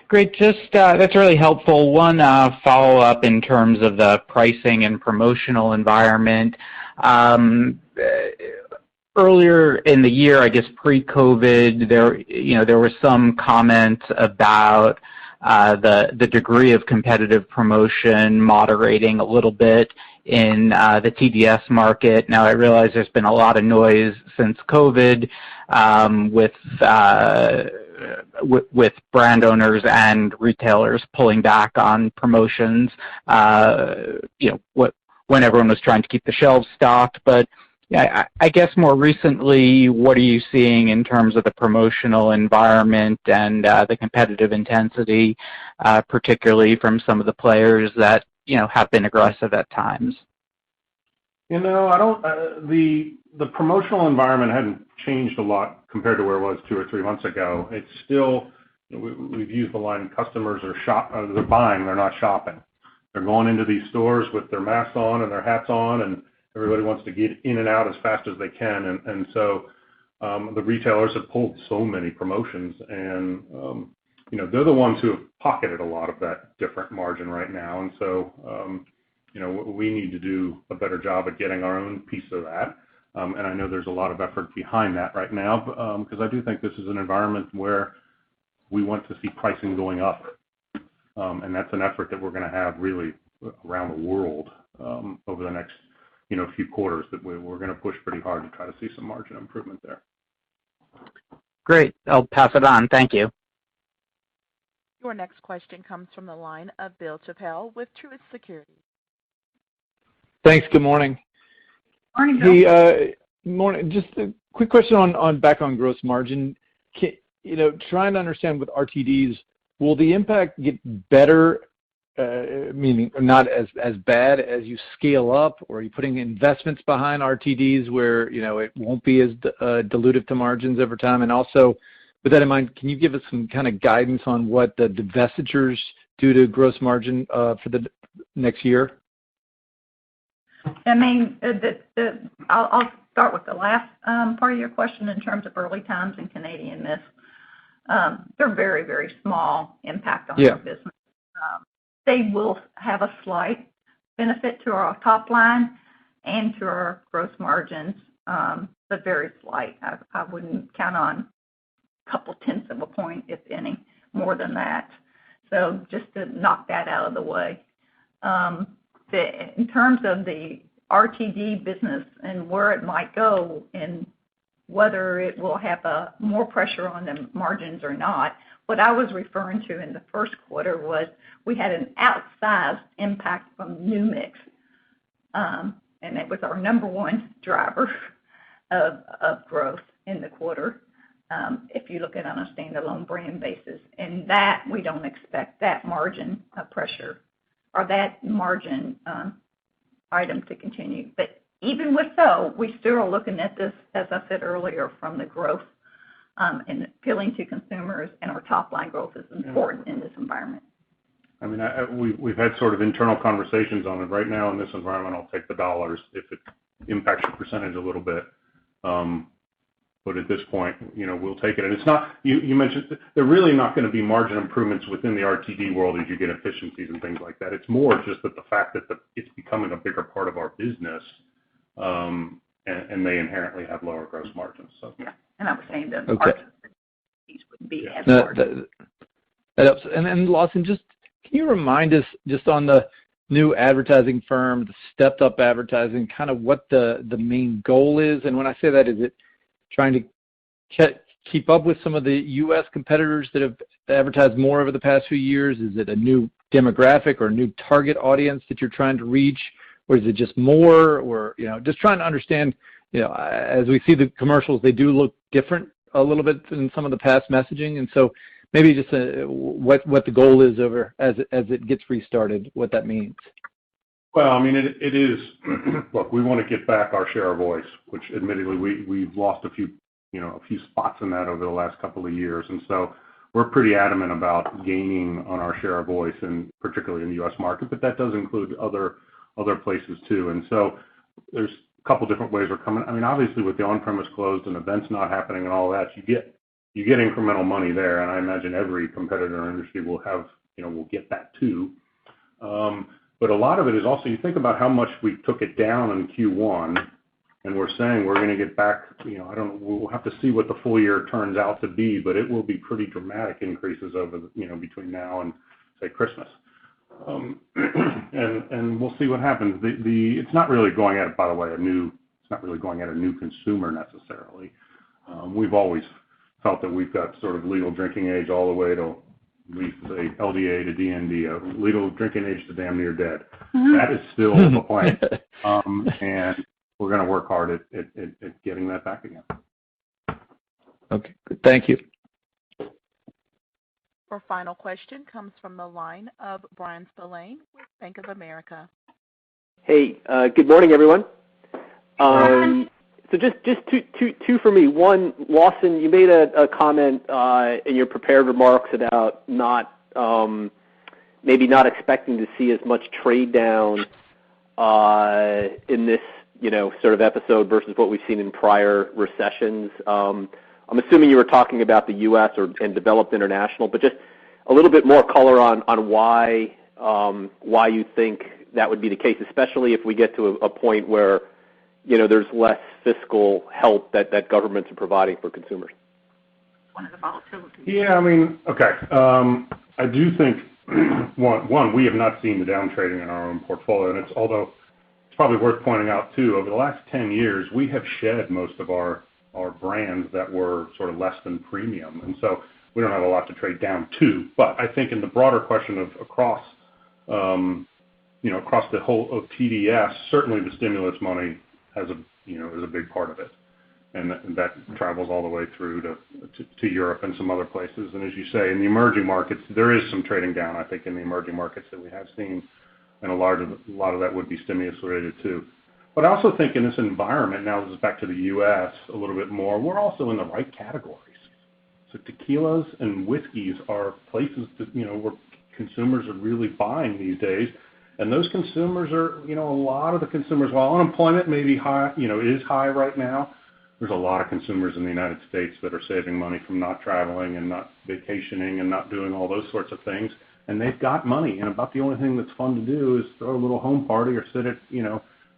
Great, that's really helpful. One follow-up in terms of the pricing and promotional environment. Earlier in the year, I guess pre-COVID, there were some comments about the degree of competitive promotion moderating a little bit in the TDS market. Now, I realize there's been a lot of noise since COVID with with brand owners and retailers pulling back on promotions, when everyone was trying to keep the shelves stocked. But yeah, I guess more recently, what are you seeing in terms of the promotional environment and the competitive intensity, particularly from some of the players that have been aggressive at times? I don't. The promotional environment hadn't changed a lot compared to where it was 2 or 3 months ago. It's still, we've used the line, customers are they're buying, they're not shopping. They're going into these stores with their masks on and their hats on, and everybody wants to get in and out as fast as they can. And so the retailers have pulled so many promotions, and they're the ones who have pocketed a lot of that different margin right now. And so we need to do a better job at getting our own piece of that. And I know there's a lot of effort behind that right now, because I do think this is an environment where we want to see pricing going up. And that's an effort that we're going to have really around the world over the next few quarters, that we're going to push pretty hard to try to see some margin improvement there. Great. I'll pass it on. Thank you. Your next question comes from the line of Bill Chappell with Truist Securities. Thanks. Good morning. Morning, Bill. Hey, morning. Just a quick question back on gross margin. Trying to understand with RTDs, will the impact get better, meaning not as bad as you scale up, or are you putting investments behind RTDs where it won't be as dilutive to margins over time? And also, with that in mind, can you give us some kind of guidance on what the divestitures do to gross margin for the next year? I mean, I'll start with the last part of your question in terms of Early Times and Canadian Mist. They're very, very small impact on our business. They will have a slight benefit to our top line and to our gross margins, but very slight. I wouldn't count on a couple tenths of a point, if any, more than that. So just to knock that out of the way. In terms of the RTD business and where it might go and whether it will have more pressure on the margins or not, what I was referring to in the first quarter was we had an outsized impact from New Mix, and it was our number one driver of growth in the quarter, if you look at it on a standalone brand basis. And that, we don't expect that margin pressure or that margin item to continue. But even with so, we still are looking at this, as I said earlier, from the growth and appealing to consumers, and our top line growth is important in this environment. I mean, we've had sort of internal conversations on it. Right now in this environment, I'll take the dollars if it impacts your percentage a little bit. But at this point, we'll take it. And it's not, you mentioned, they're really not going to be margin improvements within the RTD world as you get efficiencies and things like that. It's more just that the fact that it's becoming a bigger part of our business, and they inherently have lower gross margins. So. Yeah, and I was saying that okay. These wouldn't be as margin. That helps. And Lawson, can you remind us, just on the new advertising firm, the stepped up advertising, kind of what the main goal is? And when I say that, is it trying to keep up with some of the U.S. competitors that have advertised more over the past few years? Is it a new demographic or a new target audience that you're trying to reach? Or is it just more? Or, just trying to understand, as we see the commercials, they do look different a little bit than some of the past messaging. And so maybe just what the goal is over as it gets restarted, what that means. Well, I mean, it is, look, we want to get back our share of voice, which admittedly we've lost a few spots in that over the last couple of years. And so we're pretty adamant about gaining on our share of voice, and particularly in the U.S. market, but that does include other places too. And so there's a couple different ways we're coming. I mean, obviously with the on-premise closed and events not happening and all that, you get incremental money there. And I imagine every competitor in our industry will get that too. But a lot of it is also, you think about how much we took it down in Q1, and we're saying we're going to get back, we'll have to see what the full year turns out to be, but it will be pretty dramatic increases over, between now and, say, Christmas. And we'll see what happens. It's not really going at, by the way, it's not really going at a new consumer necessarily. We've always felt that we've got sort of legal drinking age all the way to, we say, LDA to DND, legal drinking age to damn near dead. That is still the plan. And we're going to work hard at getting that back again. Okay, good. Thank you. Our final question comes from the line of Brian Spillane with Bank of America. Hey, good morning, everyone. So just two for me. One, Lawson, you made a comment in your prepared remarks about maybe not expecting to see as much trade down in this sort of episode versus what we've seen in prior recessions. I'm assuming you were talking about the U.S. and developed international, but just a little bit more color on why you think that would be the case, especially if we get to a point where there's less fiscal help that governments are providing for consumers. One of the volatility. Yeah, I mean, okay. I do think one, we have not seen the down trading in our own portfolio, and although it's probably worth pointing out too, over the last 10 years, we have shed most of our brands that were sort of less than premium, and so we don't have a lot to trade down to. But I think in the broader question of across the whole of TDS, certainly the stimulus money is a big part of it, and that travels all the way through to Europe and some other places. And as you say, in the emerging markets, there is some trading down, I think, in the emerging markets that we have seen, and a lot of that would be stimulus related too. But I also think in this environment, now this is back to the U.S. a little bit more, we're also in the right categories. So tequilas and whiskeys are places that, where consumers are really buying these days. And those consumers are, a lot of the consumers, while unemployment may be high, is high right now, there's a lot of consumers in the United States that are saving money from not traveling and not vacationing and not doing all those sorts of things. And they've got money. And about the only thing that's fun to do is throw a little home party or sit at,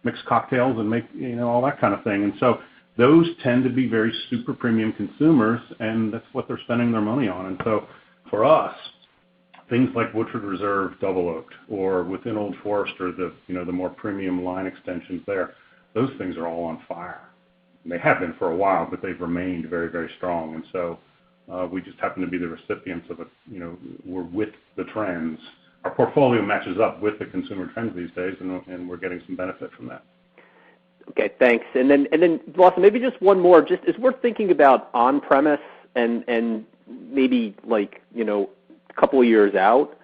mix cocktails and make, all that kind of thing. And so those tend to be very super premium consumers, and that's what they're spending their money on. And so for us, things like Woodford Reserve Double Oaked, or within Old Forester, the more premium line extensions there, those things are all on fire. And they have been for a while, but they've remained very, very strong. And so we just happen to be the recipients of it. We're with the trends. Our portfolio matches up with the consumer trends these days, and we're getting some benefit from that. Okay, thanks. And then Lawson, maybe just one more. Just as we're thinking about on-premise and maybe a couple of years out,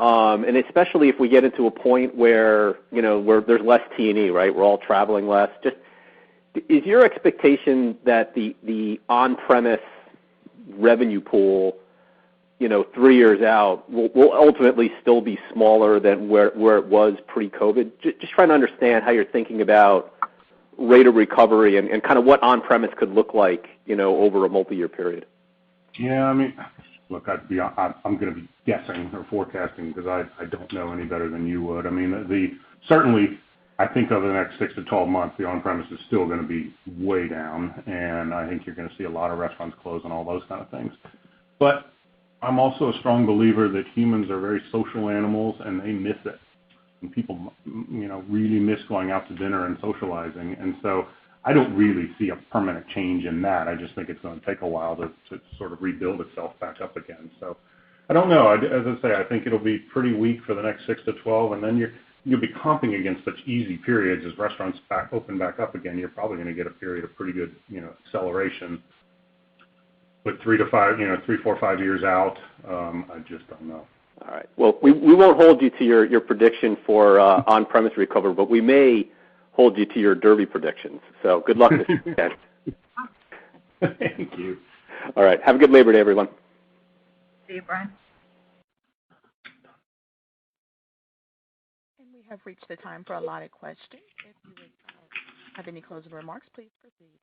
and especially if we get into a point where where there's less T&E, right? We're all traveling less. Just is your expectation that the on-premise revenue pool 3 years out will ultimately still be smaller than where it was pre-COVID? Just trying to understand how you're thinking about rate of recovery and kind of what on-premise could look like, over a multi-year period. Yeah, I mean, look, I'm going to be guessing or forecasting because I don't know any better than you would. I mean, certainly, I think over the next 6 to 12 months, the on-premise is still going to be way down, and I think you're going to see a lot of restaurants close and all those kind of things. But I'm also a strong believer that humans are very social animals, and they miss it. And people, really miss going out to dinner and socializing. And so I don't really see a permanent change in that. I just think it's going to take a while to sort of rebuild itself back up again. So I don't know. As I say, I think it'll be pretty weak for the next 6 to 12, and then you'll be comping against such easy periods as restaurants open back up again. You're probably going to get a period of pretty good, acceleration. But 3, 4, 5 years out, I just don't know. All right. Well, we won't hold you to your prediction for on-premise recovery, but we may hold you to your Derby predictions. So good luck this weekend. Thank you. All right. Have a good Labor Day, everyone. See you, Brian. And we have reached the time for allotted questions. If you would have any closing remarks, please proceed.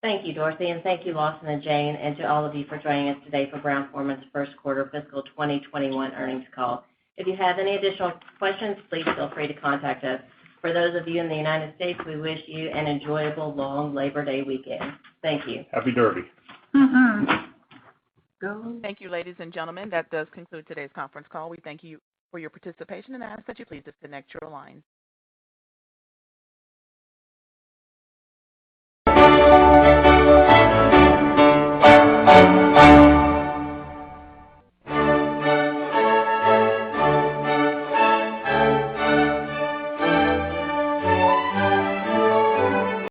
Thank you, Dorothy, and thank you, Lawson and Jane, and to all of you for joining us today for Brown-Forman's first quarter fiscal 2021 earnings call. If you have any additional questions, please feel free to contact us. For those of you in the United States, we wish you an enjoyable long Labor Day weekend. Thank you. Happy Derby. Thank you, ladies and gentlemen. That does conclude today's conference call. We thank you for your participation and ask that you please disconnect your line.